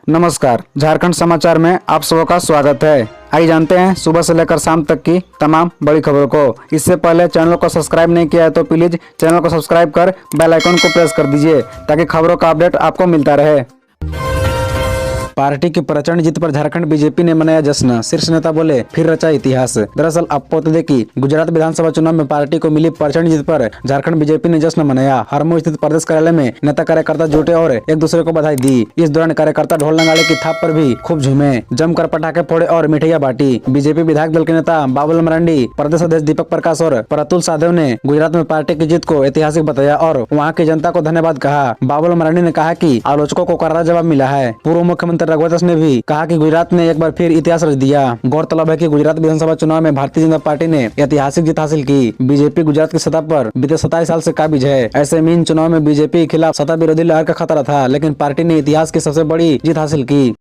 नमस्कार, झारखंड समाचार में आप सबका का स्वागत है। आइए जानते हैं सुबह से लेकर शाम तक की तमाम बड़ी खबरों को। इससे पहले चैनल को सब्सक्राइब नहीं किया है तो प्लीज चैनल को सब्सक्राइब कर बेल आइकन को प्रेस कर दीजिए ताकि खबरों का अपडेट आपको मिलता रहे। पार्टी की प्रचंड जीत पर झारखंड बीजेपी ने मनाया जश्न, शीर्ष नेता बोले फिर रचा इतिहास। दरअसल आपको बता दें कि गुजरात विधानसभा चुनाव में पार्टी को मिली प्रचंड जीत पर झारखंड बीजेपी ने जश्न मनाया। हरमो स्थित प्रदेश कार्यालय में नेता कार्यकर्ता जुटे और एक दूसरे को बधाई दी। इस दौरान कार्यकर्ता ढोल नगाड़े की थाप पर भी खूब झूमे, जमकर पटाखे फोड़े और मिठाइयां बांटी। बीजेपी विधायक दल के नेता बाबुल मरांडी, प्रदेश अध्यक्ष दीपक प्रकाश और प्रतुल साधव ने गुजरात में पार्टी की जीत को ऐतिहासिक बताया और वहाँ की जनता को धन्यवाद कहा। बाबुल मरांडी ने कहा कि आलोचकों को करारा जवाब मिला है। पूर्व मुख्यमंत्री रघुवर दास ने भी कहा कि गुजरात ने एक बार फिर इतिहास रच दिया। गौरतलब है कि गुजरात विधानसभा चुनाव में भारतीय जनता पार्टी ने ऐतिहासिक जीत हासिल की। बीजेपी गुजरात की सत्ता पर बीते 27 साल से काबिज है। ऐसे में इन चुनाव में बीजेपी के खिलाफ सत्ता विरोधी लहर का खतरा था, लेकिन पार्टी ने इतिहास की सबसे बड़ी जीत हासिल की।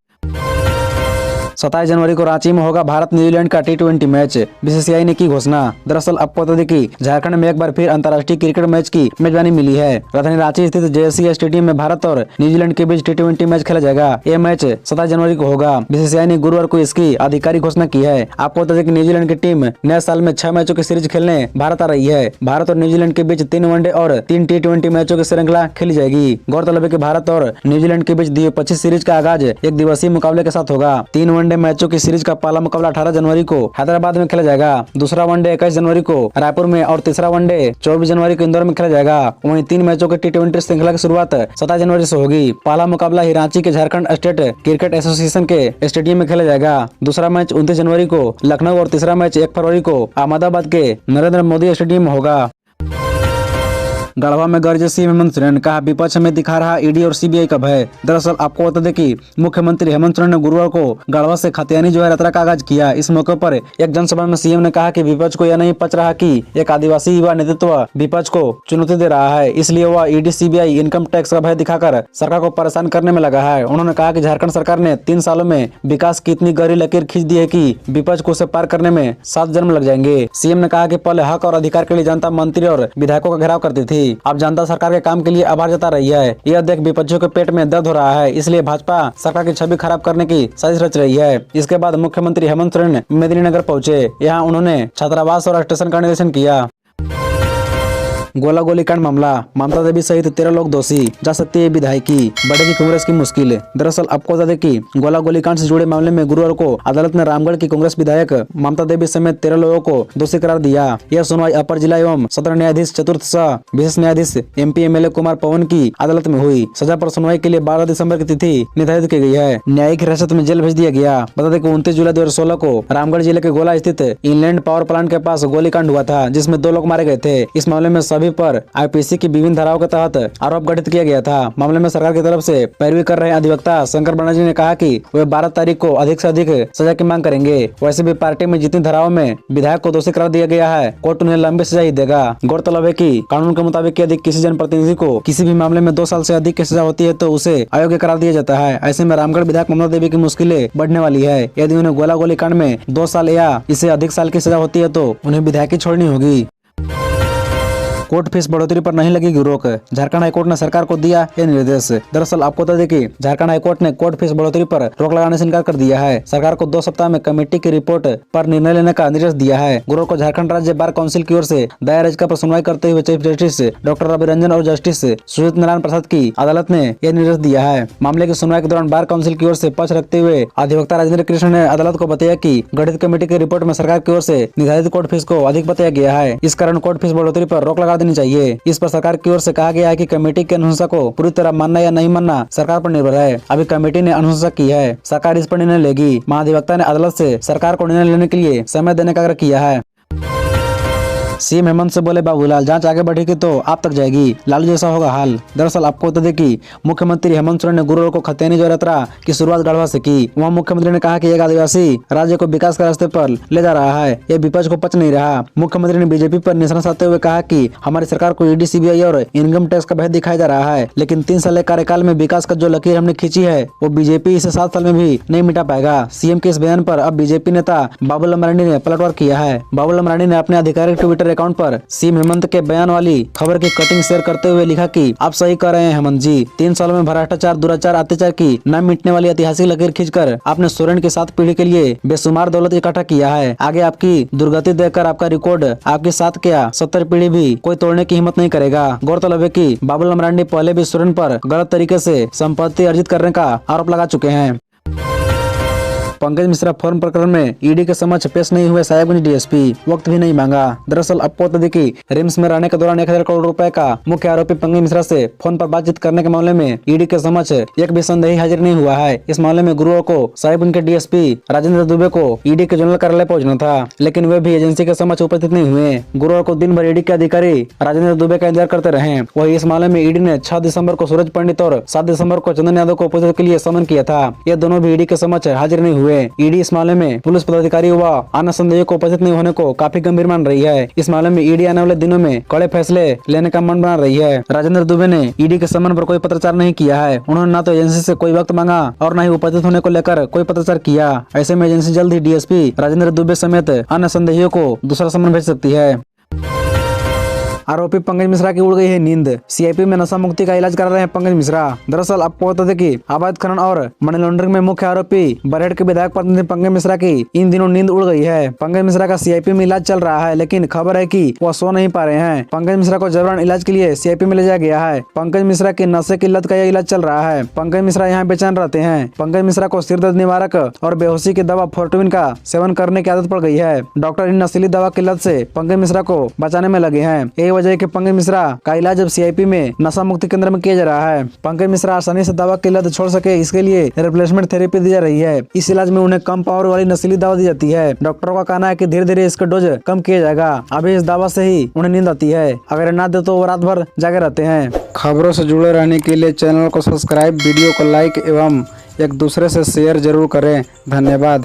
27 जनवरी को रांची में होगा भारत न्यूजीलैंड का T20 मैच, बीसीसीआई ने की घोषणा। दरअसल आपको बता दें कि झारखंड में एक बार फिर अंतर्राष्ट्रीय क्रिकेट मैच की मेजबानी मिली है। राजधानी रांची स्थित JSC स्टेडियम में भारत और न्यूजीलैंड के बीच T20 मैच खेला जाएगा। यह मैच 27 जनवरी को होगा। बीसीसीआई ने गुरुवार को इसकी आधिकारिक घोषणा की है। आपको बता दें कि न्यूजीलैंड की टीम नए साल में 6 मैचों की सीरीज खेलने भारत आ रही है। भारत और न्यूजीलैंड के बीच 3 वनडे और 3 T20 मैचों की श्रृंखला खेली जाएगी। गौरतलब है कि भारत और न्यूजीलैंड के बीच द्विपक्षीय सीरीज का आगाज एक दिवसीय मुकाबले के साथ होगा। 3 वनडे मैचों की सीरीज का पहला मुकाबला 18 जनवरी को हैदराबाद में खेला जाएगा। दूसरा वनडे 21 जनवरी को रायपुर में और तीसरा वनडे 24 जनवरी को इंदौर में खेला जाएगा। वहीं 3 मैचों के T20 श्रृंखला की शुरुआत 27 जनवरी से होगी। पहला मुकाबला ही रांची के झारखंड स्टेट क्रिकेट एसोसिएशन के स्टेडियम में खेला जाएगा। दूसरा मैच 29 जनवरी को लखनऊ और तीसरा मैच 1 फरवरी को अहमदाबाद के नरेंद्र मोदी स्टेडियम में होगा। गढ़वा में गरजे सीएम हेमंत सोरेन, कहा विपक्ष में दिखा रहा ईडी और सीबीआई का भय। दरअसल आपको बता दें कि मुख्यमंत्री हेमंत सोरेन ने गुरुवार को गढ़वा से खतियानी जोहर यात्रा का आगाज किया। इस मौके पर एक जनसभा में सीएम ने कहा कि विपक्ष को यह नहीं पच रहा कि एक आदिवासी युवा नेतृत्व विपक्ष को चुनौती दे रहा है, इसलिए वह ईडी सीबीआई इनकम टैक्स का भय दिखाकर सरकार को परेशान करने में लगा है। उन्होंने कहा कि झारखंड सरकार ने 3 सालों में विकास की इतनी गहरी लकीर खींच दी है कि विपक्ष को उसे पार करने में 7 जन्म लग जाएंगे। सीएम ने कहा कि पहले हक और अधिकार के लिए जनता मंत्री और विधायकों का घेराव करती थी, अब जनता सरकार के काम के लिए आभार जता रही है। यह देख विपक्षियों के पेट में दर्द हो रहा है, इसलिए भाजपा सरकार की छवि खराब करने की साजिश रच रही है। इसके बाद मुख्यमंत्री हेमंत सोरेन मेदिनीनगर पहुंचे। यहाँ उन्होंने छात्रावास और स्टेशन का निरीक्षण किया। गोला गोलीकांड मामला, ममता देवी सहित 13 लोग दोषी, जा सकती है विधायकी, बढ़ेगी कांग्रेस की मुश्किल। दरअसल आपको बता दें कि गोला गोलीकांड से जुड़े मामले में गुरुवार को अदालत ने रामगढ़ की कांग्रेस विधायक ममता देवी समेत 13 लोगों को दोषी करार दिया। यह सुनवाई अपर जिला एवं सत्र न्यायाधीश चतुर्थ सह विशेष न्यायाधीश MP MLA कुमार पवन की अदालत में हुई। सजा पर सुनवाई के लिए 12 दिसंबर की तिथि निर्धारित की गई है। न्यायिक हिरासत में जेल भेज दिया गया। बता दें कि 29 जुलाई 2016 को रामगढ़ जिले के गोला स्थित इंग्लैंड पावर प्लांट के पास गोलीकांड हुआ था, जिसमें 2 लोग मारे गए थे। इस मामले में सभी पर IPC की विभिन्न धाराओं के तहत आरोप गठित किया गया था। मामले में सरकार की तरफ से पैरवी कर रहे अधिवक्ता शंकर बनर्जी ने कहा कि वे 12 तारीख को अधिक से अधिक सजा की मांग करेंगे। वैसे भी पार्टी में जितनी धाराओं में विधायक को दोषी करार दिया गया है, कोर्ट उन्हें लंबी सजा ही देगा। गौरतलब है कि कानून के मुताबिक यदि किसी जनप्रतिनिधि को किसी भी मामले में 2 साल से अधिक की सजा होती है तो उसे अयोग्य करार दिया जाता है। ऐसे में रामगढ़ विधायक ममता देवी की मुश्किलें बढ़ने वाली है। यदि उन्हें गोला गोली कांड में 2 साल या इससे अधिक साल की सजा होती है तो उन्हें विधायकी छोड़नी होगी। कोर्ट फीस बढ़ोतरी पर नहीं लगेगी रोक, झारखंड हाईकोर्ट ने सरकार को दिया यह निर्देश। दरअसल आपको बता दें कि झारखंड हाईकोर्ट ने कोर्ट फीस बढ़ोतरी पर रोक लगाने से इनकार कर दिया है। सरकार को 2 सप्ताह में कमेटी की रिपोर्ट पर निर्णय लेने का निर्देश दिया है। गुरुवार को झारखंड राज्य बार काउंसिल की ओर से दायर याचिका पर सुनवाई करते हुए chief justice doctor Ravi Ranjan और जस्टिस सुजीत नारायण प्रसाद की अदालत ने यह निर्देश दिया है। मामले की सुनवाई के दौरान बार काउंसिल की ओर से पक्ष रखते हुए अधिवक्ता राजेंद्र कृष्ण ने अदालत को बताया कि गठित कमेटी की रिपोर्ट में सरकार की ओर से निर्धारित कोर्ट फीस को अधिक बताया गया है। इस कारण कोर्ट फीस बढ़ोतरी पर रोक लगा देनी चाहिए। इस पर सरकार की ओर से कहा गया है कि कमेटी की अनुशंसा को पूरी तरह मानना या नहीं मानना सरकार पर निर्भर है। अभी कमेटी ने अनुशंसा की है, सरकार इस पर निर्णय लेगी। महाधिवक्ता ने अदालत से सरकार को निर्णय लेने के लिए समय देने का आग्रह किया है। सीएम हेमंत से बोले बाबूलाल, जांच आगे बढ़ेगी तो आप तक जाएगी, लालू जैसा होगा हाल। दरअसल आपको बता दें कि मुख्यमंत्री हेमंत सोरेन ने गुरुवार को खतियानी जोहर यात्रा की शुरुआत गढ़वा से की। वहां मुख्यमंत्री ने कहा कि एक आदिवासी राज्य को विकास के रास्ते पर ले जा रहा है, यह विपक्ष को पच नहीं रहा। मुख्यमंत्री ने बीजेपी पर निशाना साधते हुए कहा कि हमारी सरकार को ईडी सीबीआई और इनकम टैक्स का भय दिखाया जा रहा है, लेकिन 3 साल के कार्यकाल में विकास का जो लकीर हमने खींची है वो बीजेपी इसे 7 साल में भी नहीं मिटा पाएगा। सीएम के इस बयान पर अब बीजेपी नेता बाबुल मरांडी ने पलटवार किया है। बाबुल मरांडी ने अपने आधिकारिक ट्विटर अकाउंट पर सीएम हेमंत के बयान वाली खबर की कटिंग शेयर करते हुए लिखा कि आप सही कर रहे हैं हेमंत जी, 3 सालों में भ्रष्टाचार, दुराचार, अत्याचार की न मिटने वाली ऐतिहासिक लकीर खींचकर आपने सोरेन के 7 पीढ़ी के लिए बेशुमार दौलत इकट्ठा किया है। आगे आपकी दुर्गति देखकर आपका रिकॉर्ड आपके साथ क्या 70 पीढ़ी भी कोई तोड़ने की हिम्मत नहीं करेगा। गौरतलब है कि बाबूलाल मरांडी पहले भी सोरेन पर गलत तरीके से संपत्ति अर्जित करने का आरोप लगा चुके हैं। पंकज मिश्रा फॉर्म प्रकरण में ईडी के समक्ष पेश नहीं हुए साहेबगंज डीएसपी, वक्त भी नहीं मांगा। दरअसल आपको कि रिम्स में रहने के दौरान 1000 करोड़ रुपए का मुख्य आरोपी पंकज मिश्रा से फोन पर बातचीत करने के मामले में ईडी के समक्ष एक भी संदेही हाजिर नहीं हुआ है। इस मामले में गुरुवार को साहेबगंज के डीएसपी राजेंद्र दुबे को ईडी के जनरल कार्यालय पहुंचना था, लेकिन वे भी एजेंसी के समक्ष उपस्थित नहीं हुए। गुरुवार को दिन भर ईडी के अधिकारी राजेंद्र दुबे का इंतजार करते रहे। वही इस मामले में ईडी ने 6 दिसंबर को सूरज पंडित और 7 दिसंबर को चंदन यादव को पूछताछ के लिए समन किया था। ये दोनों भी ईडी के समक्ष हाजिर नहीं हुए। ईडी इस मामले में पुलिस पदाधिकारी व अन्य संदेहियों को उपस्थित नहीं होने को काफी गंभीर मान रही है। इस मामले में ईडी आने वाले दिनों में कड़े फैसले लेने का मन बना रही है। राजेंद्र दुबे ने ईडी के समन पर कोई पत्रचार नहीं किया है। उन्होंने न तो एजेंसी से कोई वक्त मांगा और न ही उपस्थित होने को लेकर कोई पत्रचार किया। ऐसे में एजेंसी जल्द ही डीएसपी राजेंद्र दुबे समेत अन्य संदेहियों को दूसरा समन भेज सकती है। आरोपी पंकज मिश्रा की उड़ गई है नींद, सीआईपी में नशा मुक्ति का इलाज करा रहे हैं पंकज मिश्रा। दरअसल आपको बता दें कि अवैध खनन और मनी लॉन्ड्रिंग में मुख्य आरोपी बरहेट के विधायक प्रतिनिधि पंकज मिश्रा की इन दिनों नींद उड़ गई है। पंकज मिश्रा का सीआईपी में इलाज चल रहा है, लेकिन खबर है कि वह सो नहीं पा रहे हैं। पंकज मिश्रा को जबरन इलाज के लिए सीआईपी में ले जाया गया है। पंकज मिश्रा की नशे की लत का यह इलाज चल रहा है। पंकज मिश्रा यहाँ बेचैन रहते हैं। पंकज मिश्रा को सिर दर्द निवारक और बेहोशी की दवा फोर्टविन का सेवन करने की आदत पड़ गई है। डॉक्टर इन नशीली दवा की लत से पंकज मिश्रा को बचाने में लगे हैं। यही वजह है कि पंकज मिश्रा का इलाज अब सीआईपी में नशा मुक्ति केंद्र में किया जा रहा है। पंकज मिश्रा आसानी से दवा की लत छोड़ सके, इसके लिए रिप्लेसमेंट थेरेपी दी जा रही है। इस इलाज में उन्हें कम पावर वाली नशीली दवा दी जाती है। डॉक्टरों का कहना है कि धीरे धीरे इसका डोज कम किया जाएगा। अभी इस दवा से ही उन्हें नींद आती है, अगर ना दे तो वो रात भर जागे रहते हैं। खबरों से जुड़े रहने के लिए चैनल को सब्सक्राइब, वीडियो को लाइक एवं एक दूसरे से शेयर जरूर करें। धन्यवाद।